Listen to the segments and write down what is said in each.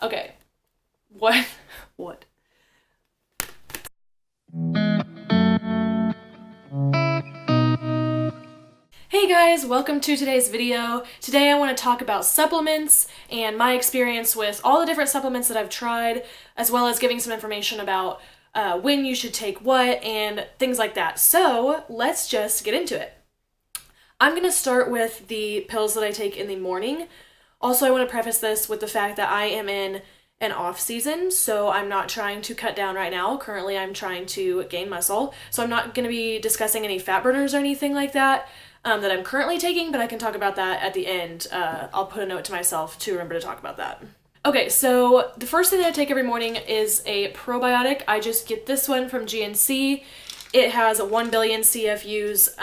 Okay. What? What? Hey guys, welcome to today's video. Today I want to talk about supplements and my experience with all the different supplements that I've tried, as well as giving some information about when you should take what and things like that. So let's just get into it. I'm going to start with the pills that I take in the morning. Also, I want to preface this with the fact that I am in an off season, so I'm not trying to cut down right now. Currently, I'm trying to gain muscle, so I'm not going to be discussing any fat burners or anything like that that I'm currently taking, but I can talk about that at the end. I'll put a note to myself to remember to talk about that. Okay, so the first thing that I take every morning is a probiotic. I just get this one from GNC. It has 1 billion CFUs.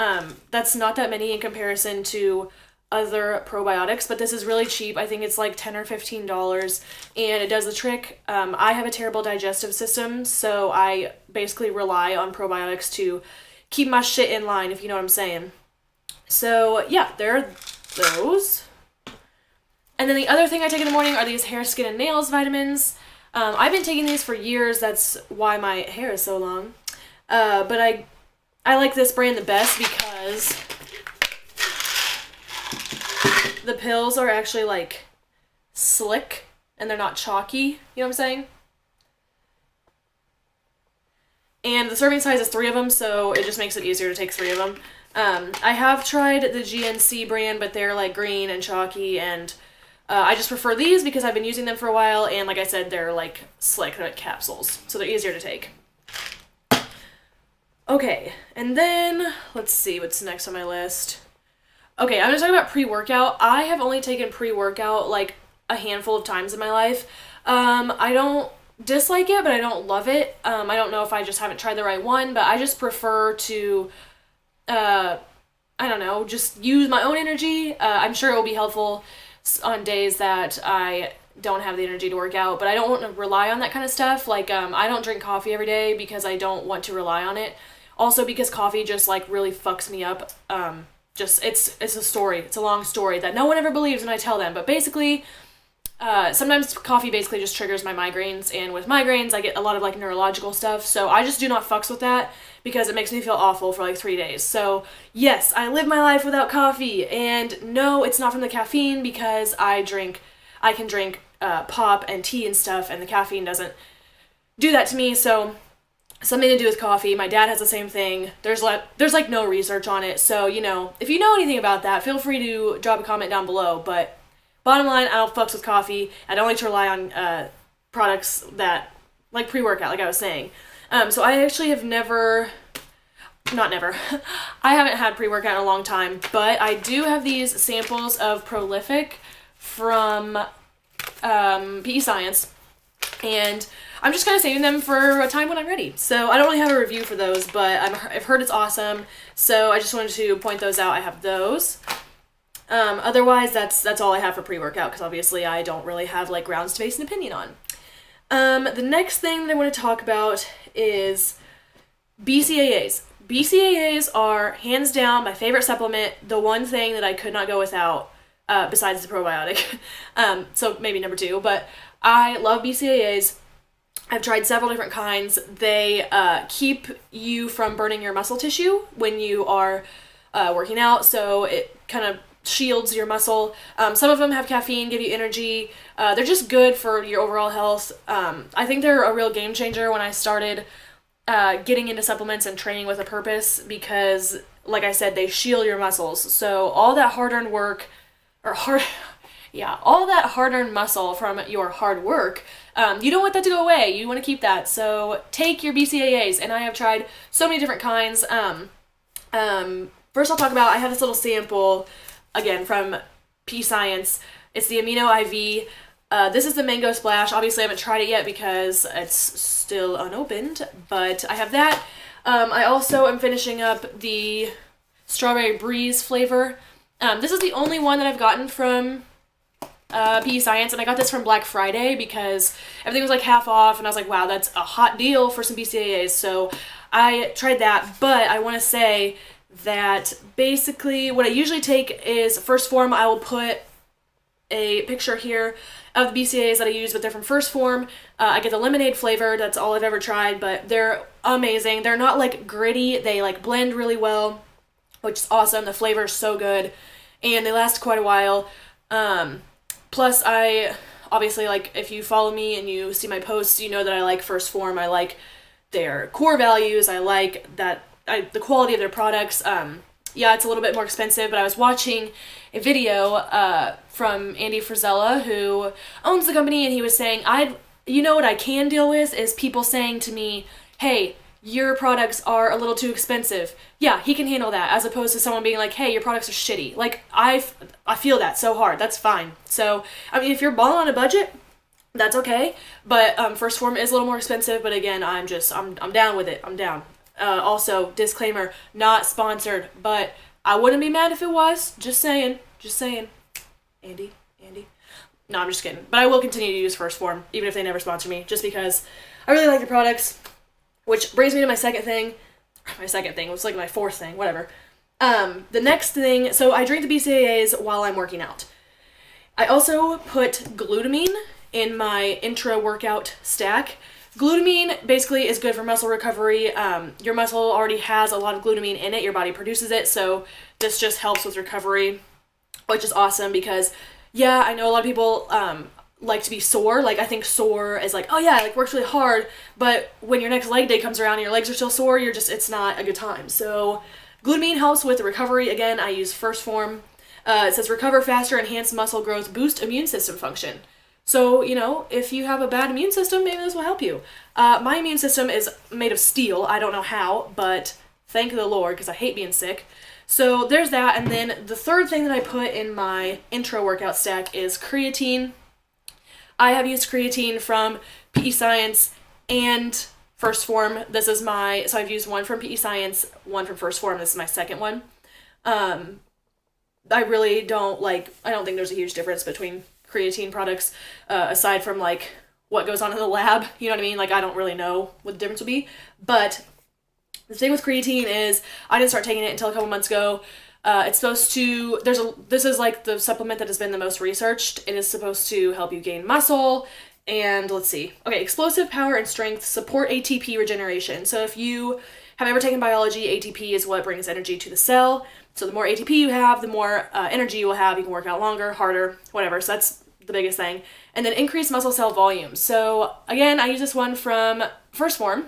That's not that many in comparison to other probiotics, but this is really cheap. I think it's like $10 or $15, and it does the trick. I have a terrible digestive system, so I basically rely on probiotics to keep my shit in line, if you know what I'm saying. So yeah, there are those. And then the other thing I take in the morning are these hair, skin, and nails vitamins. I've been taking these for years. That's why my hair is so long. But I like this brand the best because the pills are actually like slick and they're not chalky. You know what I'm saying? And the serving size is 3 of them, so it just makes it easier to take 3 of them. I have tried the GNC brand, but they're like green and chalky, and I just prefer these because I've been using them for a while, and like I said, they're like slick, they're like capsules, so they're easier to take. Okay, and then, let's see what's next on my list. Okay, I'm gonna talk about pre-workout. I have only taken pre-workout like a handful of times in my life. I don't dislike it, but I don't love it. I don't know if I just haven't tried the right one, but I just prefer to I don't know, just use my own energy. I'm sure it will be helpful on days that I don't have the energy to work out, but I don't want to rely on that kind of stuff. Like, I don't drink coffee every day because I don't want to rely on it. Also because coffee just like really fucks me up. It's a story. It's a long story that no one ever believes when I tell them, but basically, sometimes coffee basically just triggers my migraines, and with migraines I get a lot of like neurological stuff, so I just do not fucks with that because it makes me feel awful for like 3 days. So yes, I live my life without coffee, and no, it's not from the caffeine because I can drink pop and tea and stuff, and the caffeine doesn't do that to me, so something to do with coffee. My dad has the same thing. There's like no research on it, so you know, if you know anything about that, feel free to drop a comment down below, but bottom line, I don't fucks with coffee. I don't like to rely on products that, like pre-workout, like I was saying. So I actually have I haven't had pre-workout in a long time, but I do have these samples of Prolific from PE Science, and I'm just kind of saving them for a time when I'm ready. So I don't really have a review for those, but I've heard it's awesome, so I just wanted to point those out. I have those. Otherwise, that's all I have for pre-workout, because obviously I don't really have like grounds to base an opinion on. The next thing that I want to talk about is BCAAs. BCAAs are hands down my favorite supplement, the one thing that I could not go without, besides the probiotic. So maybe number 2, but I love BCAAs. I've tried several different kinds. They keep you from burning your muscle tissue when you are working out, so it kind of shields your muscle. Some of them have caffeine, give you energy. They're just good for your overall health. I think they're a real game changer when I started getting into supplements and training with a purpose, because like I said, they shield your muscles. So all that hard-earned work, all that hard-earned muscle from your hard work, you don't want that to go away. You want to keep that. So take your BCAAs, and I have tried so many different kinds. First I'll talk about, I have this little sample, again, from PE Science. It's the Amino IV. This is the Mango Splash. Obviously, I haven't tried it yet because it's still unopened, but I have that. I also am finishing up the Strawberry Breeze flavor. This is the only one that I've gotten from PE Science, and I got this from Black Friday because everything was like half off, and I was like, wow, that's a hot deal for some BCAAs, so I tried that. But I want to say that basically what I usually take is, first form, I will put a picture here of the BCAAs that I use, but they're from First Form. I get the lemonade flavor. That's all I've ever tried, but they're amazing. They're not like gritty. They like blend really well, which is awesome. The flavor is so good, and they last quite a while. Plus, I obviously, like, if you follow me and you see my posts, you know that I like First Form. I like their core values. I like the quality of their products. Yeah, it's a little bit more expensive, but I was watching a video from Andy Frisella, who owns the company, and he was saying, you know what I can deal with is people saying to me, hey, your products are a little too expensive. Yeah, he can handle that, as opposed to someone being like, hey, your products are shitty. Like, I feel that so hard. That's fine. So, I mean, if you're balling on a budget, that's okay. But First Form is a little more expensive, but again, I'm down with it. I'm down. Also, disclaimer, not sponsored, but I wouldn't be mad if it was. Just saying. Andy. No, I'm just kidding. But I will continue to use First Form, even if they never sponsor me, just because I really like the products. Which brings me to my second thing. It's like my fourth thing, whatever. The next thing, so I drink the BCAAs while I'm working out. I also put glutamine in my intra workout stack. Glutamine basically is good for muscle recovery. Your muscle already has a lot of glutamine in it. Your body produces it, so this just helps with recovery, which is awesome because, yeah, I know a lot of people like to be sore. Like, I think sore is like, oh yeah, like works really hard, but when your next leg day comes around and your legs are still sore, it's not a good time. So glutamine helps with the recovery. Again, I use First Form. It says recover faster, enhance muscle growth, boost immune system function. So, you know, if you have a bad immune system, maybe this will help you. My immune system is made of steel. I don't know how, but thank the Lord, because I hate being sick. So there's that. And then the third thing that I put in my intro workout stack is creatine. I have used creatine from PE Science and First Form. So I've used one from PE Science, one from First Form. This is my second one. I don't think there's a huge difference between creatine products, aside from like what goes on in the lab, you know what I mean? Like, I don't really know what the difference would be, but the thing with creatine is I didn't start taking it until a couple months ago. It's supposed to, this is like the supplement that has been the most researched. It is supposed to help you gain muscle and let's see. Okay, explosive power and strength, support ATP regeneration. So if you have ever taken biology, ATP is what brings energy to the cell. So the more ATP you have, the more energy you will have. You can work out longer, harder, whatever. So that's the biggest thing. And then increase muscle cell volume. So again, I use this one from First Form,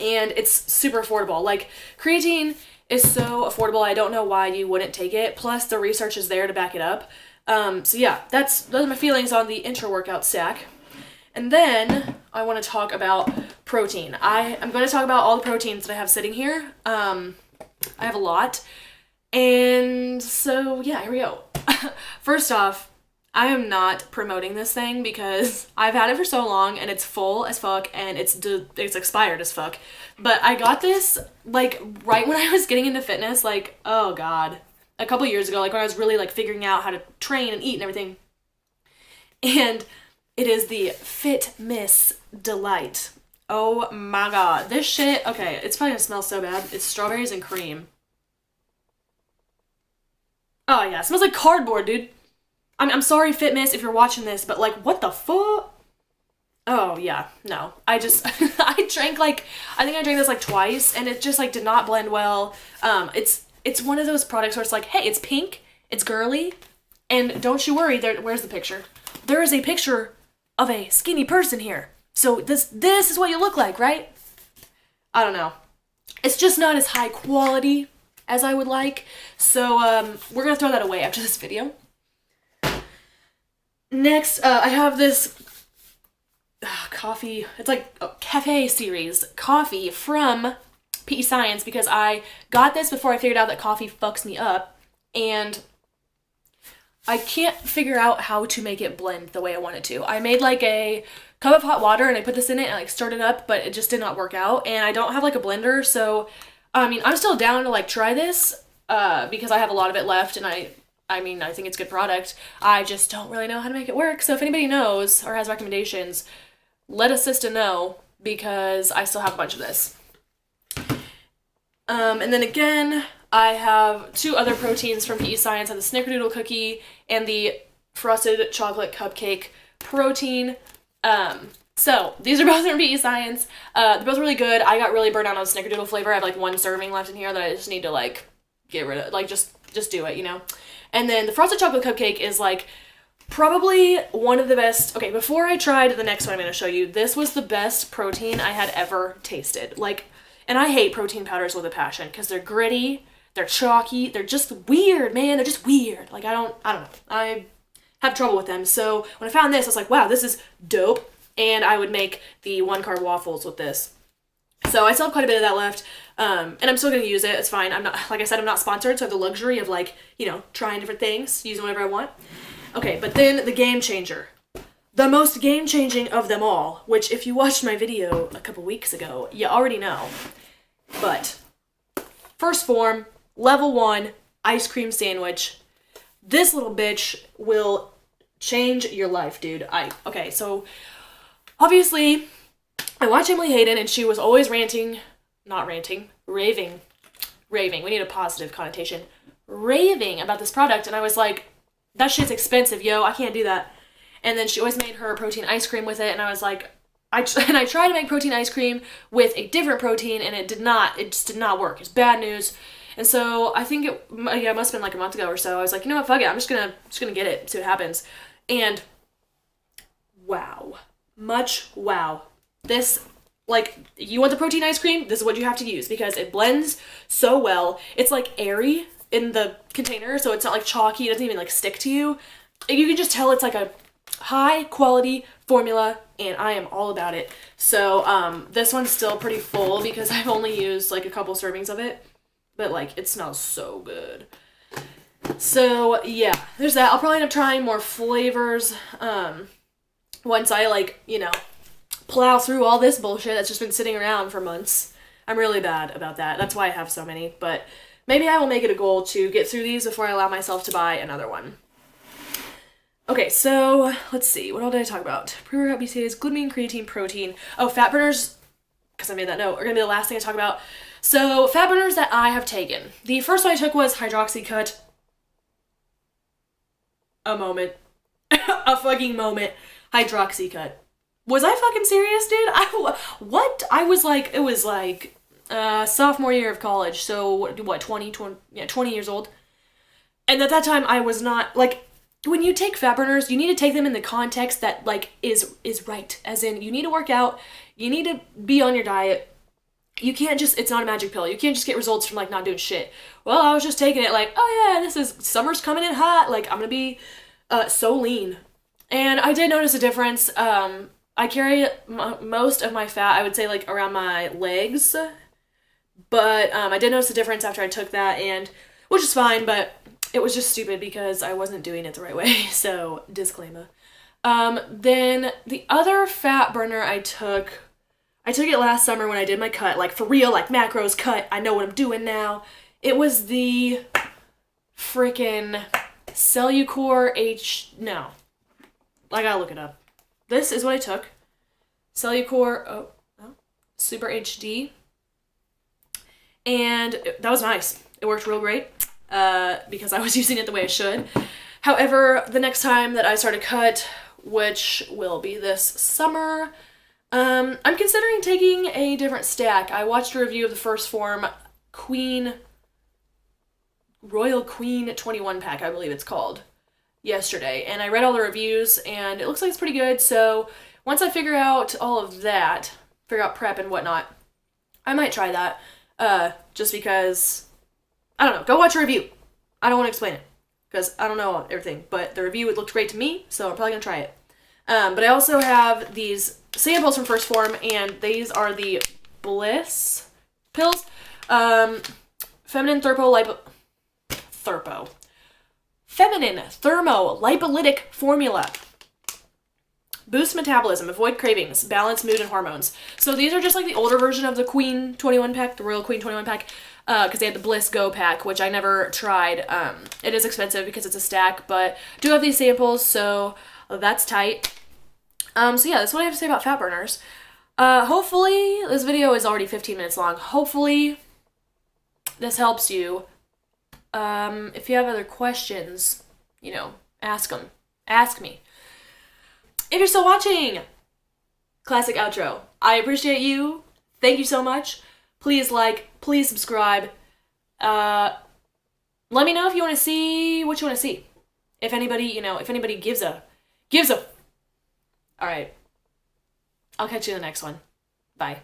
and it's super affordable. Like, creatine is so affordable, I don't know why you wouldn't take it. Plus, the research is there to back it up. So yeah, those are my feelings on the intra-workout stack. And then I want to talk about protein. I'm going to talk about all the proteins that I have sitting here. I have a lot. And so, yeah, here we go. First off, I am not promoting this thing because I've had it for so long and it's full as fuck and it's expired as fuck. But I got this, like, right when I was getting into fitness, like, oh god, a couple years ago, like when I was really, like, figuring out how to train and eat and everything. And it is the Fit Miss Delight. Oh my god. This shit, okay, it's probably gonna smell so bad. It's strawberries and cream. Oh yeah, it smells like cardboard, dude. I'm sorry, Fit Miss, if you're watching this, but like, what the fuck? Oh yeah, no. I think I drank this like twice, and it just like did not blend well. It's one of those products where it's like, hey, it's pink, it's girly, and don't you worry, where's the picture? There is a picture of a skinny person here. So this is what you look like, right? I don't know. It's just not as high quality as I would like. So we're gonna throw that away after this video. Next, I have this coffee. It's like a cafe series coffee from PE Science because I got this before I figured out that coffee fucks me up, and I can't figure out how to make it blend the way I want it to. I made like a cup of hot water and I put this in it and like stirred it up, but it just did not work out, and I don't have like a blender, so I mean, I'm still down to like try this because I have a lot of it left, and I think it's a good product. I just don't really know how to make it work. So if anybody knows or has recommendations, let a sister know because I still have a bunch of this. And then again, I have two other proteins from PE Science. I have the Snickerdoodle cookie and the frosted chocolate cupcake protein. So these are both from PE Science. They're both really good. I got really burnt out on Snickerdoodle flavor. I have like one serving left in here that I just need to like get rid of, like just do it, you know? And then the frosted chocolate cupcake is like probably one of the best. Okay, before I tried the next one I'm going to show you, this was the best protein I had ever tasted. Like, and I hate protein powders with a passion because they're gritty, they're chalky, they're just weird, man. They're just weird. Like, I don't know. I have trouble with them. So when I found this, I was like, wow, this is dope. And I would make the 1-carb waffles with this. So I still have quite a bit of that left. And I'm still going to use it. It's fine. I'm not, like I said, I'm not sponsored, so I have the luxury of like, you know, trying different things, using whatever I want. Okay, but then the game changer. The most game-changing of them all, which if you watched my video a couple weeks ago, you already know. But first form, level 1, ice cream sandwich. This little bitch will change your life, dude. Okay, so obviously I watch Emily Hayden and she was always raving. We need a positive connotation. Raving about this product, and I was like, that shit's expensive, yo. I can't do that. And then she always made her protein ice cream with it, and I was like, I tried to make protein ice cream with a different protein, and it just did not work. It's bad news. And so I think it must have been like a month ago or so. I was like, you know what, fuck it. I'm just gonna get it, see what happens. And wow. Wow. This, like, you want the protein ice cream? This is what you have to use because it blends so well. It's like airy in the container, so it's not like chalky. It doesn't even like stick to you. You can just tell it's like a high quality formula, and I am all about it. So this one's still pretty full because I've only used like a couple servings of it, but like it smells so good. So yeah, there's that. I'll probably end up trying more flavors once I like, you know, plow through all this bullshit that's just been sitting around for months. I'm really bad about that. That's why I have so many, but maybe I will make it a goal to get through these before I allow myself to buy another one. Okay, so let's see. What all did I talk about? Pre-workout BCAAs, glutamine, creatine, protein. Oh, fat burners, because I made that note, are going to be the last thing I talk about. So fat burners that I have taken. The first one I took was Hydroxycut. A moment. A fucking moment. Hydroxycut. Was I fucking serious, dude? What? I was like, it was like sophomore year of college, so what, 20 years old. And at that time, I was not, like, when you take fat burners, you need to take them in the context that, like, is right. As in, you need to work out, you need to be on your diet. You can't just, it's not a magic pill. You can't just get results from, like, not doing shit. Well, I was just taking it like, oh yeah, summer's coming in hot, like, I'm gonna be so lean. And I did notice a difference. I carry most of my fat, I would say, like, around my legs. But I did notice a difference after I took that, and which is fine, but it was just stupid because I wasn't doing it the right way, so disclaimer. Then the other fat burner I took it last summer when I did my cut, like for real, like macros cut, I know what I'm doing now. It was the freaking Cellucor no. I gotta look it up. This is what I took. Cellucor, Super HD. And that was nice. It worked real great. Because I was using it the way I should. However, the next time that I start a cut, which will be this summer, I'm considering taking a different stack. I watched a review of the First Form Royal Queen 21 pack, I believe it's called, yesterday. And I read all the reviews, and it looks like it's pretty good. So once I figure out all of that, figure out prep and whatnot, I might try that. Just because, I don't know, go watch a review. I don't want to explain it, because I don't know everything, but the review, it looked great to me, so I'm probably going to try it. But I also have these samples from First Form, and these are the Bliss pills. Feminine thermolipolytic formula. Boost metabolism, avoid cravings, balance mood and hormones. So these are just like the older version of the Queen 21 pack, the Royal Queen 21 pack, because they had the Bliss Go pack, which I never tried. It is expensive because it's a stack, but do have these samples, so that's tight. So yeah, that's what I have to say about fat burners. Hopefully, this video is already 15 minutes long. Hopefully, this helps you. If you have other questions, you know, ask them. Ask me. If you're still watching, classic outro. I appreciate you. Thank you so much. Please like, please subscribe. Let me know if you want to see what you want to see. If anybody, if anybody gives a. All right. I'll catch you in the next one. Bye.